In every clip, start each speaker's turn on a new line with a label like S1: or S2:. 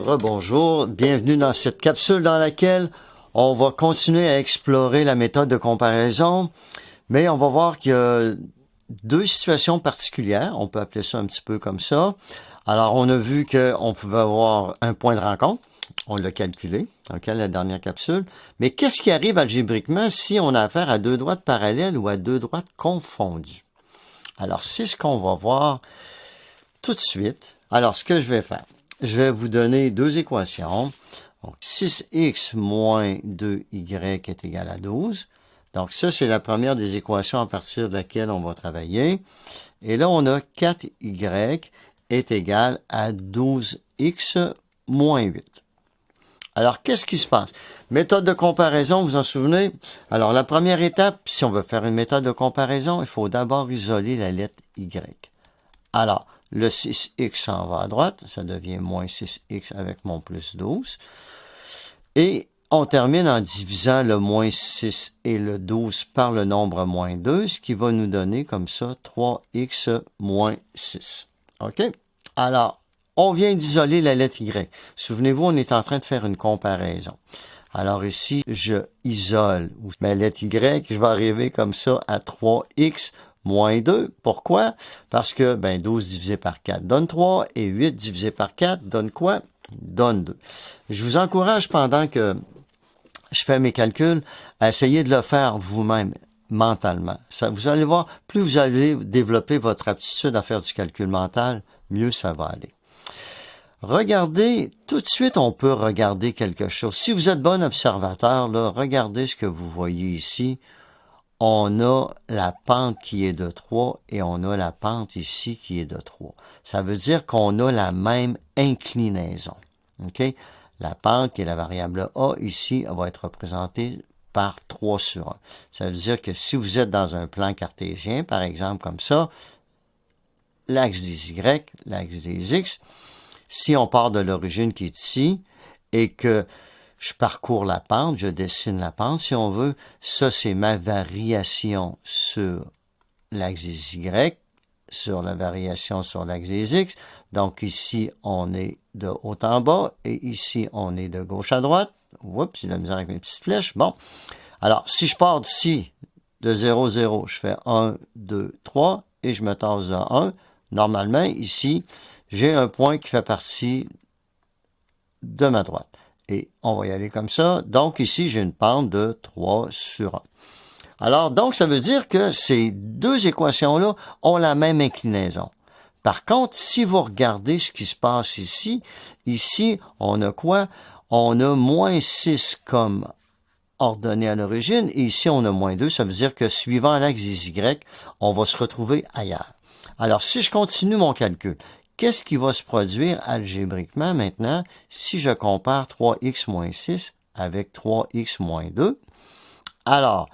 S1: Rebonjour, bienvenue dans cette capsule dans laquelle on va continuer à explorer la méthode de comparaison, mais on va voir qu'il y a deux situations particulières, on peut appeler ça un petit peu comme ça. Alors, on a vu qu'on pouvait avoir un point de rencontre, on l'a calculé, OK, la dernière capsule, mais qu'est-ce qui arrive algébriquement si on a affaire à deux droites parallèles ou à deux droites confondues? Alors, c'est ce qu'on va voir tout de suite. Alors, ce que je vais faire, je vais vous donner deux équations. Donc, 6x moins 2y est égal à 12. Donc, ça, c'est la première des équations à partir de laquelle on va travailler. Et là, on a 4y est égal à 12x moins 8. Alors, qu'est-ce qui se passe? Méthode de comparaison, vous vous en souvenez? Alors, la première étape, si on veut faire une méthode de comparaison, il faut d'abord isoler la lettre y. Alors, le 6x s'en va à droite, ça devient moins 6x avec mon plus 12. Et on termine en divisant le moins 6 et le 12 par le nombre moins 2, ce qui va nous donner comme ça 3x moins 6. OK? Alors, on vient d'isoler la lettre y. Souvenez-vous, on est en train de faire une comparaison. Alors ici, je isole ma lettre y, je vais arriver comme ça à 3x moins 2. Pourquoi? Parce que 12 divisé par 4 donne 3 et 8 divisé par 4 donne quoi? Donne 2. Je vous encourage pendant que je fais mes calculs à essayer de le faire vous-même mentalement. Ça, vous allez voir, plus vous allez développer votre aptitude à faire du calcul mental, mieux ça va aller. Regardez, tout de suite, on peut regarder quelque chose. Si vous êtes bon observateur, là, regardez ce que vous voyez ici. On a la pente qui est de 3 et on a la pente ici qui est de 3. Ça veut dire qu'on a la même inclinaison. OK? La pente, qui est la variable A, ici, elle va être représentée par 3 sur 1. Ça veut dire que si vous êtes dans un plan cartésien, par exemple comme ça, l'axe des Y, l'axe des X, si on part de l'origine qui est ici et que je parcours la pente, je dessine la pente, si on veut. Ça, c'est ma variation sur l'axe des Y, sur la variation sur l'axe des X. Donc ici, on est de haut en bas et ici, on est de gauche à droite. Oups, j'ai de la misère avec mes petites flèches. Bon. Alors, si je pars d'ici, de 0, 0, je fais 1, 2, 3 et je me tasse de 1. Normalement, ici, j'ai un point qui fait partie de ma droite. Et on va y aller comme ça. Donc, ici, j'ai une pente de 3 sur 1. Alors, donc, ça veut dire que ces deux équations-là ont la même inclinaison. Par contre, si vous regardez ce qui se passe ici, on a quoi? On a moins 6 comme ordonnée à l'origine, et ici, on a moins 2. Ça veut dire que suivant l'axe des Y, on va se retrouver ailleurs. Alors, si je continue mon calcul, qu'est-ce qui va se produire algébriquement maintenant si je compare 3x moins 6 avec 3x moins 2? Alors,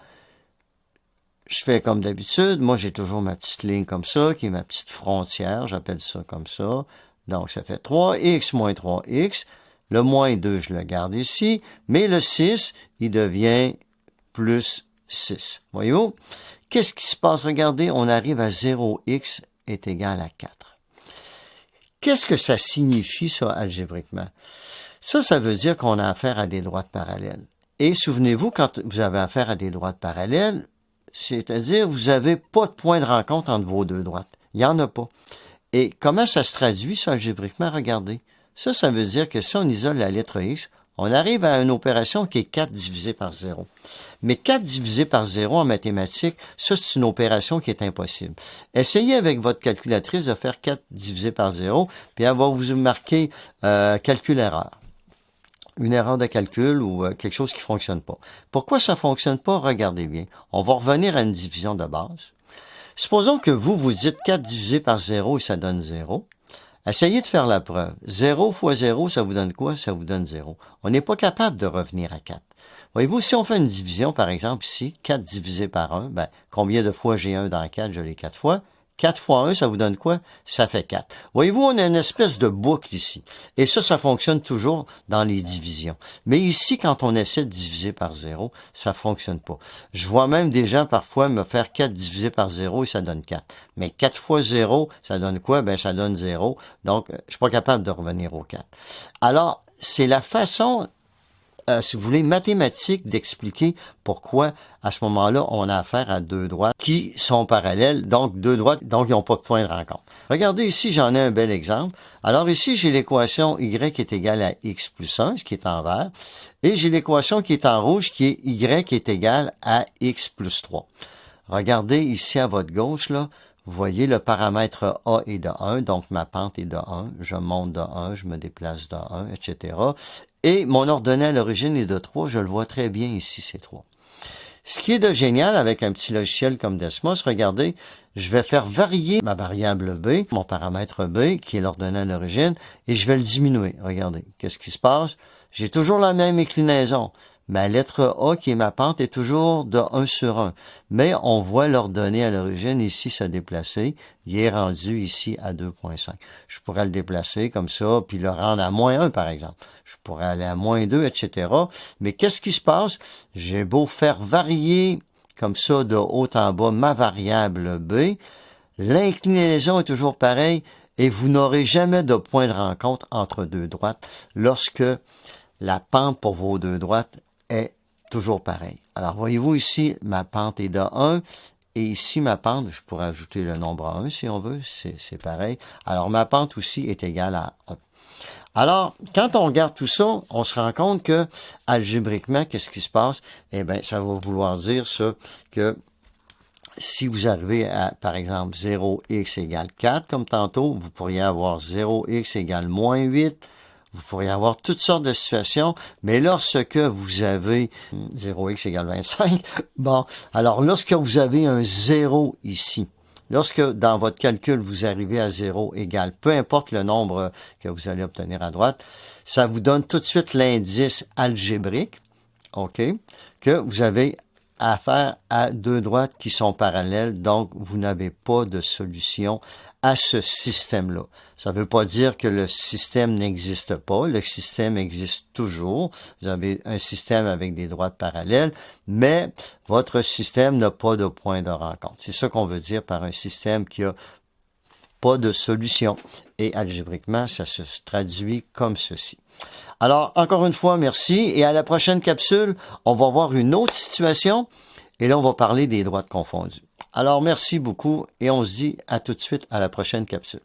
S1: je fais comme d'habitude. Moi, j'ai toujours ma petite ligne comme ça, qui est ma petite frontière. J'appelle ça comme ça. Donc, ça fait 3x moins 3x. Le moins 2, je le garde ici. Mais le 6, il devient plus 6. Voyez-vous? Qu'est-ce qui se passe? Regardez, on arrive à 0x est égal à 4. Qu'est-ce que ça signifie, ça, algébriquement? Ça veut dire qu'on a affaire à des droites parallèles. Et souvenez-vous, quand vous avez affaire à des droites parallèles, c'est-à-dire vous n'avez pas de point de rencontre entre vos deux droites. Il n'y en a pas. Et comment ça se traduit, ça, algébriquement? Regardez. Ça veut dire que si on isole la lettre X, on arrive à une opération qui est 4 divisé par 0. Mais 4 divisé par 0 en mathématiques, ça, c'est une opération qui est impossible. Essayez avec votre calculatrice de faire 4 divisé par 0, puis elle va vous marquer calcul erreur. Une erreur de calcul ou quelque chose qui ne fonctionne pas. Pourquoi ça ne fonctionne pas? Regardez bien. On va revenir à une division de base. Supposons que vous dites 4 divisé par 0 et ça donne 0. Essayez de faire la preuve. 0 fois 0, ça vous donne quoi? Ça vous donne 0. On n'est pas capable de revenir à 4. Voyez-vous, si on fait une division, par exemple, ici, 4 divisé par 1, combien de fois j'ai 1 dans 4? Je l'ai 4 fois. 4 fois 1, ça vous donne quoi? Ça fait 4. Voyez-vous, on a une espèce de boucle ici. Et ça fonctionne toujours dans les divisions. Mais ici, quand on essaie de diviser par 0, ça fonctionne pas. Je vois même des gens parfois me faire 4 divisé par 0 et ça donne 4. Mais 4 fois 0, ça donne quoi? Ça donne 0. Donc, je suis pas capable de revenir au 4. Alors, c'est la façon, si vous voulez, mathématique d'expliquer pourquoi, à ce moment-là, on a affaire à deux droites qui sont parallèles, donc deux droites, donc ils n'ont pas de point de rencontre. Regardez ici, j'en ai un bel exemple. Alors ici, j'ai l'équation y est égale à x plus 1, ce qui est en vert, et j'ai l'équation qui est en rouge, qui est y est égal à x plus 3. Regardez ici à votre gauche, là, vous voyez le paramètre A est de 1, donc ma pente est de 1, je monte de 1, je me déplace de 1, etc. Et mon ordonnée à l'origine est de 3, je le vois très bien ici, c'est 3. Ce qui est de génial avec un petit logiciel comme Desmos, regardez, je vais faire varier ma variable B, mon paramètre B, qui est l'ordonnée à l'origine, et je vais le diminuer. Regardez, qu'est-ce qui se passe? J'ai toujours la même inclinaison. Ma lettre A, qui est ma pente, est toujours de 1 sur 1. Mais on voit l'ordonnée à l'origine ici se déplacer. Il est rendu ici à 2,5. Je pourrais le déplacer comme ça, puis le rendre à moins 1, par exemple. Je pourrais aller à moins 2, etc. Mais qu'est-ce qui se passe? J'ai beau faire varier comme ça de haut en bas ma variable B, l'inclinaison est toujours pareille et vous n'aurez jamais de point de rencontre entre deux droites lorsque la pente pour vos deux droites est toujours pareille. Alors, voyez-vous ici, ma pente est de 1, et ici, ma pente, je pourrais ajouter le nombre 1 si on veut, c'est pareil. Alors, ma pente aussi est égale à 1. Alors, quand on regarde tout ça, on se rend compte que, algébriquement, qu'est-ce qui se passe? Eh bien, ça va vouloir dire ça, que si vous arrivez à, par exemple, 0x égale 4, comme tantôt, vous pourriez avoir 0x égale moins 8, vous pourriez avoir toutes sortes de situations, mais lorsque vous avez 0x égale 25, bon, alors lorsque vous avez un 0 ici, lorsque dans votre calcul vous arrivez à 0 égale, peu importe le nombre que vous allez obtenir à droite, ça vous donne tout de suite l'indice algébrique, OK, que vous avez affaire à deux droites qui sont parallèles, donc vous n'avez pas de solution à ce système-là. Ça ne veut pas dire que le système n'existe pas, le système existe toujours. Vous avez un système avec des droites parallèles, mais votre système n'a pas de point de rencontre. C'est ça qu'on veut dire par un système qui a pas de solution. Et algébriquement, ça se traduit comme ceci. Alors, encore une fois, merci. Et à la prochaine capsule, on va voir une autre situation. Et là, on va parler des droites confondues. Alors, merci beaucoup et on se dit à tout de suite à la prochaine capsule.